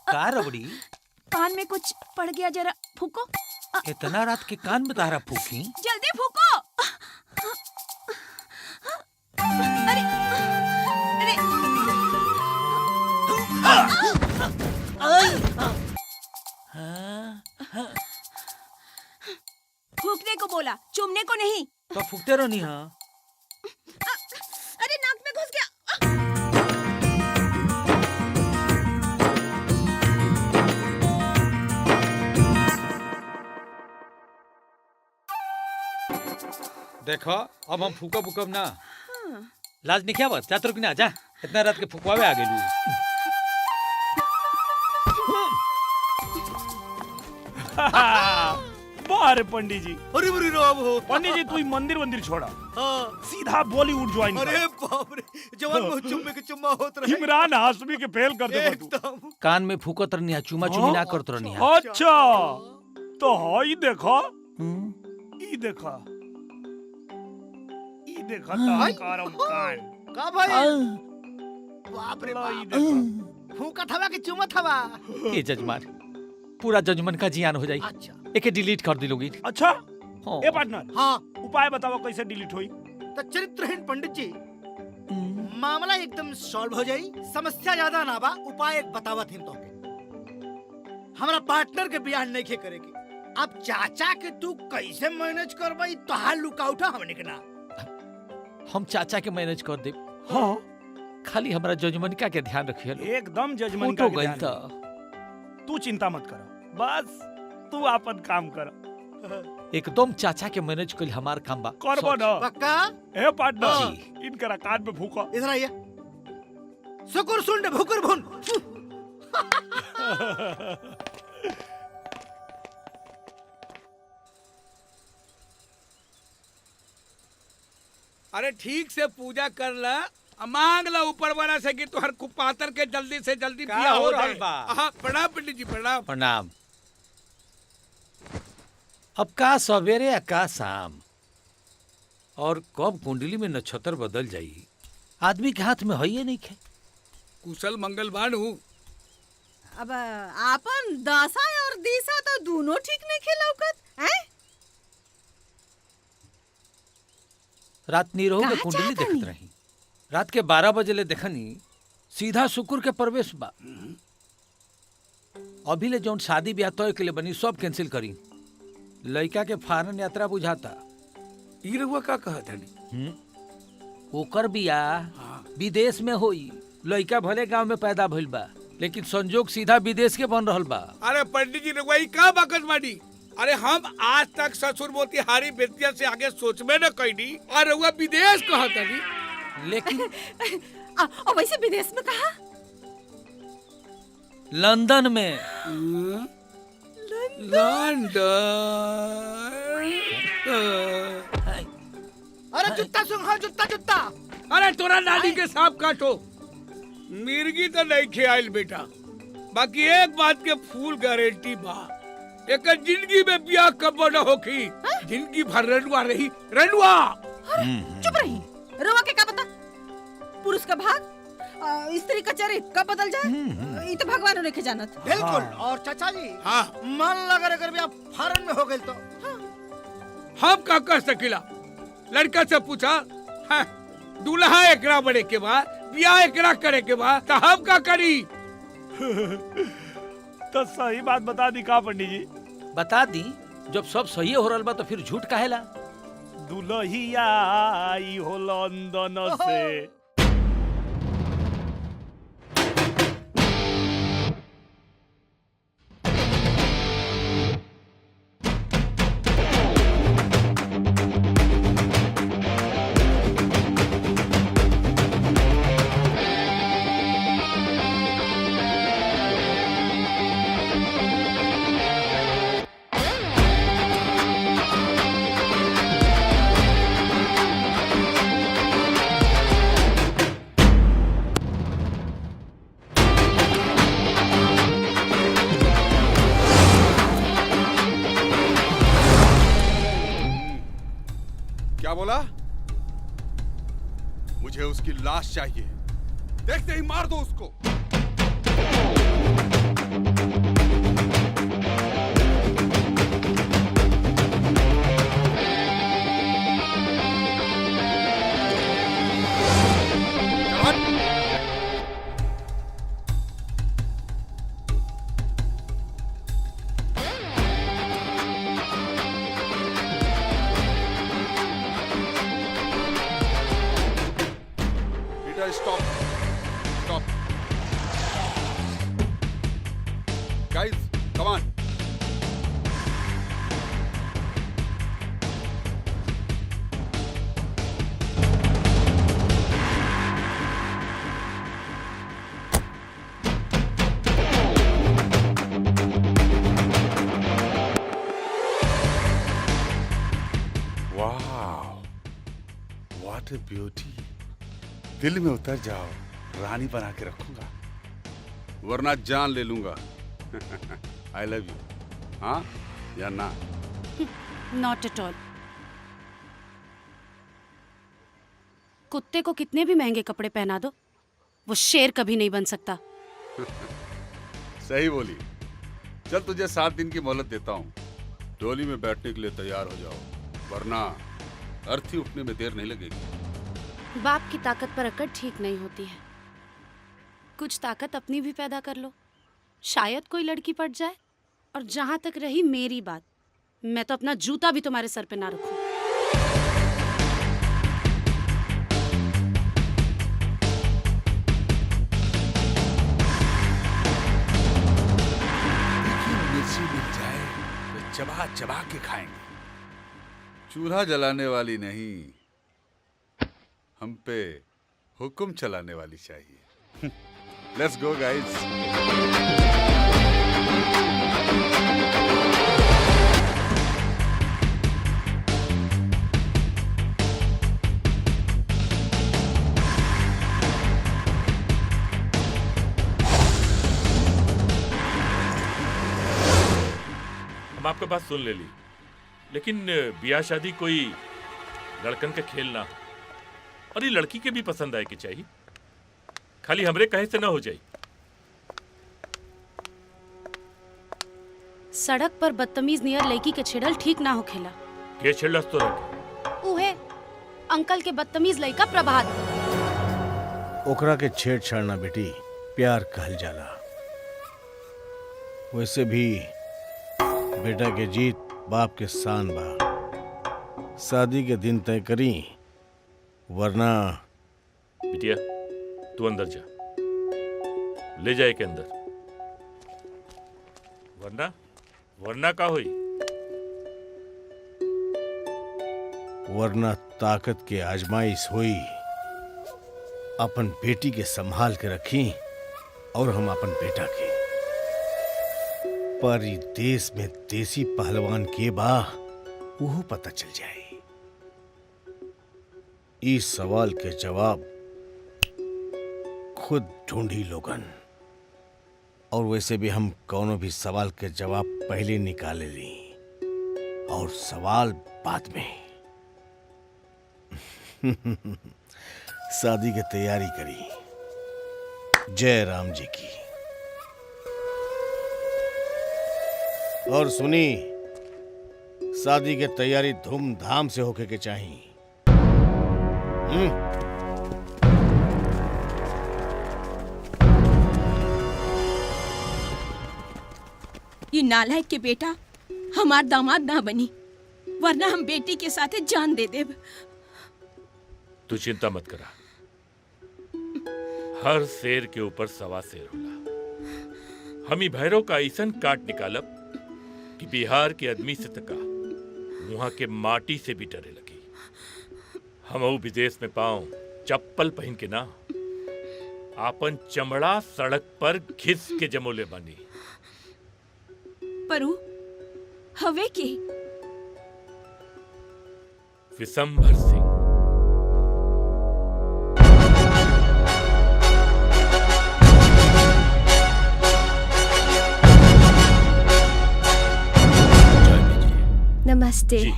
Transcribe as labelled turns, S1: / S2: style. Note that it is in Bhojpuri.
S1: का रबड़ी?
S2: कान में कुछ पड़ गया, जरा फूको।
S1: इतना रात के कान में तारा फूकी?
S2: जल्दी फूको। अरे अरे फूकने को बोला, चूमने को नहीं।
S1: तो फूकते रहो नहीं। हाँ
S2: अरे नाक में घुस गया।
S1: देखो अब हम फूका फूकब ना। लाज नहीं क्या बात? जा तो ना, जा इतना रात के फुकवावे आ गेलू।
S3: बारे पंडित जी।
S4: अरे बड़ी राम हो
S3: पंडित जी, तू मंदिर छोड़ा,
S4: हाँ।
S3: सीधा बॉलीवुड ज्वाइन कर।
S4: अरे बाप रे, जवान को चुम्मे के चुम्मा होत रहे।
S3: इमरान हाशमी के फेल कर दे तू।
S4: एकदम।
S1: कान में फूकत रहनी है, चुमा चुमी ना करत रहनी है।
S3: अच्छा तो हाई देखा, ई देखा, ई देखा ताकारम कान
S4: का भाई? बाप रे
S3: ई
S4: बाप।
S3: देखा।
S4: फूका थवा कि चुमा थवा?
S1: ये जजमान, पूरा जजमान का जियान हो जाई।
S4: अच्छा
S1: एके डिलीट कर दिलोगी।
S3: अच्छा
S1: हाँ।
S3: ए पार्टनर,
S4: हाँ।
S3: उपाय बताओ कैसे डिलीट होई।
S4: तो चरित्रहीन पंडित जी, मामला एकदम सॉल्व हो जाई। समस्या ज्यादा ना बा, उपाय एक बतावत हिम तो के। हमारा पार्टनर के बियाह नहीं खे करेगी। अब चाचा के तू कैसे मैनेज करबई? तो हाल लुकाउटा हमने के ना।
S1: हम चाचा के मैनेज कर दे।
S3: हाँ
S1: खाली हमारा जजमनिका के ध्यान रखिए।
S3: एकदम जजमेंट
S1: तो गई था।
S3: तू चिंता मत कर, बस तू अपन काम कर।
S1: एकदम चाचा के मैनेज कर हमार काम बा।
S3: करबो ना
S4: पक्का?
S3: ए पार्टनर,
S1: जी।
S3: इनकरा कान पे फूका।
S4: इधर आइए। सुकुर सुंड भुकुर भुन।
S5: अरे ठीक से पूजा कर ला, मांग ला ऊपर वाला से कि तुहर कुपातर के जल्दी से जल्दी
S1: का
S5: बियाह
S1: हो
S5: हो
S1: रहल
S5: जाए।
S1: बा?
S5: हाँ प्रणाम पंडित जी, प्रणाम।
S1: प्रणाम। अब का सवेरे का शाम, और कब कुंडली में नक्षत्र बदल जाई आदमी के हाथ में है ये नहीं खे।
S5: कुशल मंगलवान हूँ।
S2: अब आपन दशा और दिशा तो दोनों ठीक नहीं खिलौकत हैं?
S1: रात नीरहू के
S2: कहाँ
S1: कुंडली
S2: चाहत
S1: देखत
S2: हनी?
S1: रही। रात के 12 बजे ले देखनी, सीधा शुक्र के प्रवेश बा। अभी ले जौन शादी ब्याह तय के लिए बनी सब कैंसिल करी। लड़का के फॉरेन यात्रा बुझाता।
S5: ई रहुआ का कहत हनी?
S1: ओकर बियाह विदेश में होई। लड़का भले गांव में पैदा भइल बा, लेकिन संजोग सीधा विदेश के बन रहल बा।
S5: अरे पंडित जी रहुआ ई का बकत बानी? अरे हम आज तक ससुर मोतिहारी बेतिया से आगे सोचबे न कईनी, और रहुआ विदेश कहत हनी।
S1: लेकिन
S2: और वैसे विदेश में कहा?
S1: लंदन में।
S4: अरे जुत्ता सुन, हाँ जुत्ता जुत्ता।
S5: अरे तोरा नानी के सांप काटो। मिर्गी तो नहीं खेआइल बेटा, बाकी एक बात के फुल गारंटी बा, एक जिंदगी में ब्याह कब न होखी। जिंदगी भर रनुआ रही, रनुआ।
S2: चुप रही। रवा के का पता पुरुष का भाग स्त्री का चरित्र कब बदल जाए? ये तो भगवान ने के जानत।
S4: बिल्कुल। और चाचा जी,
S5: हाँ
S4: मन लगा अगर ब्याह फॉरेन में हो गए तो
S5: हम का कर सकिला? लड़का से पूछा, हाँ, दूल्हा एकरा बड़े के बाद ब्याह एकरा करे के बाद तो हम का करी?
S3: तो सही बात बता दी का पंडित जी?
S1: बता दी, जब सब सही हो रहल बा तो फिर झूठ काहेला?
S3: दुल्हिया आई हो लंदन से।
S6: क्या बोला? मुझे उसकी लाश चाहिए। देखते ही मार दो उसको। Stop. Stop. Guys, come on. Wow. What a beauty. दिल में उतर जाओ, रानी बना के रखूंगा, वरना जान ले लूंगा। I love you. हाँ या ना?
S7: Not at all. कुत्ते को कितने भी महंगे कपड़े पहना दो, वो शेर कभी नहीं बन सकता।
S6: सही बोली। चल तुझे 7 दिन की मोहलत देता हूँ, डोली में बैठने के लिए तैयार हो जाओ, वरना अर्थी उठने में देर नहीं लगेगी।
S7: बाप की ताकत पर अकड़ ठीक नहीं होती है, कुछ ताकत अपनी भी पैदा कर लो, शायद कोई लड़की पट जाए। और जहां तक रही मेरी बात, मैं तो अपना जूता भी तुम्हारे सर पे ना रखूं।
S6: मिर्ची मिल जाए तो चबा चबा के खाएंगे। चूल्हा जलाने वाली नहीं, हम पे हुक्म चलाने वाली चाहिए। Let's go guys.
S8: हम आपका बात सुन ले ली, लेकिन ब्याह शादी कोई लड़कन का खेल ना हो, और ये लड़की के भी पसंद आए कि चाहिए, खाली हमरे कहे से ना हो जाए।
S7: सड़क पर बदतमीज नियर लड़की के छेड़ल ठीक ना हो खेला।
S8: के छेड़लस तो रखे
S7: उहे अंकल के बदतमीज लड़का प्रभात।
S1: ओकरा के छेड़छाड़ ना बेटी, प्यार कहल जाला। वैसे भी बेटा के जीत बाप के शान बा। शादी के दिन तय करी, वरना।
S8: बिटिया तू अंदर जा, ले जाए के अंदर, वरना वरना का हुई?
S1: वरना ताकत के आजमाइश हुई। अपन बेटी के संभाल के रखी, और हम अपन बेटा के। पर ई देश में देसी पहलवान के बा, वो पता चल जाए। इस सवाल के जवाब खुद ढूंढी लोगन। और वैसे भी हम कोनो भी सवाल के जवाब पहले निकाले ली, और सवाल बाद में। शादी की तैयारी करी। जय राम जी की। और सुनी, शादी की तैयारी धूमधाम से होके के चाहिए।
S2: ये नालायक के बेटा हमार दामाद ना बनी, वरना हम बेटी के साथे जान दे देब।
S8: तू चिंता मत करा, हर शेर के ऊपर सवा शेर होला। हम ही भैरव का ऐसन काट निकालब कि बिहार के आदमी से तका वहां के माटी से भी डरे लगी। हम विदेश में पाऊं चप्पल पहन के ना, आपन चमड़ा सड़क पर घिस के जमोले बानी।
S2: परू हवे के
S8: विशंभर सिंह।
S9: नमस्ते।
S8: जी